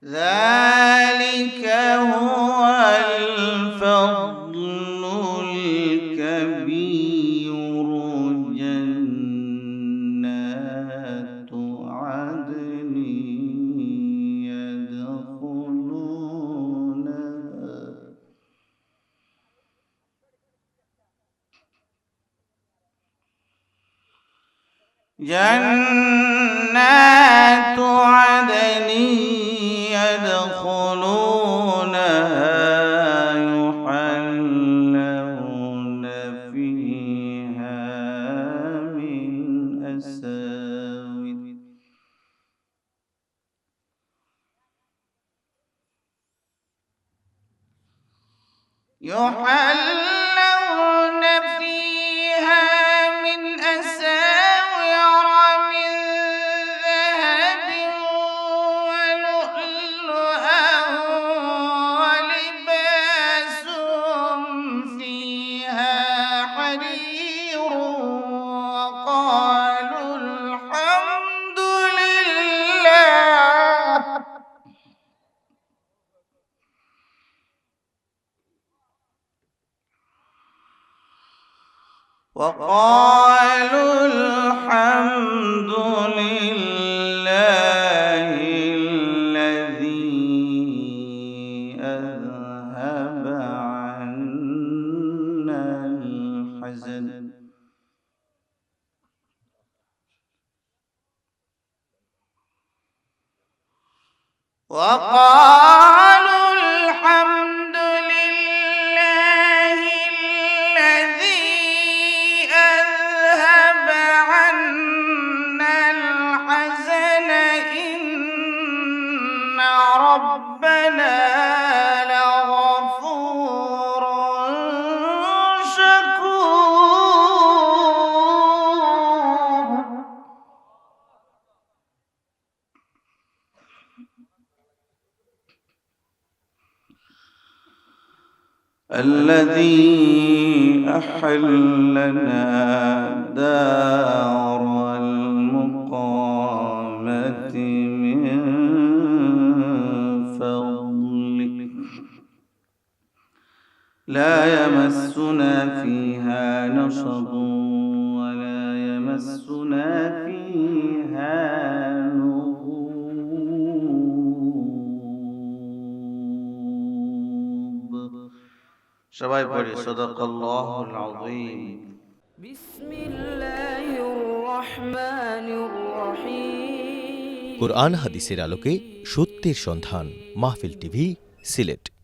ذلك هو الفضل الكبير جنات عدن يدخلونها يحلون فيها من أساور من ذهب ولؤلؤا ولباسهم فيها حرير وقالوا الحمد لله الذي أذهب عنا الحزن وقالوا الحمد لله الذي أذهب عنا الحزن إن ربنا لغفور شكور. الذي أحلنا دار المقامة من فضله لا يمسنا فيها نصب ولا يمسنا فيها সবাই পড়ি সাদাকাল্লাহুল আযীম। বিসমিল্লাহির রহমানির রহিম। কুরআন হাদিসের আলোকে সত্যের সন্ধান। মাহফিল টিভি, সিলেট।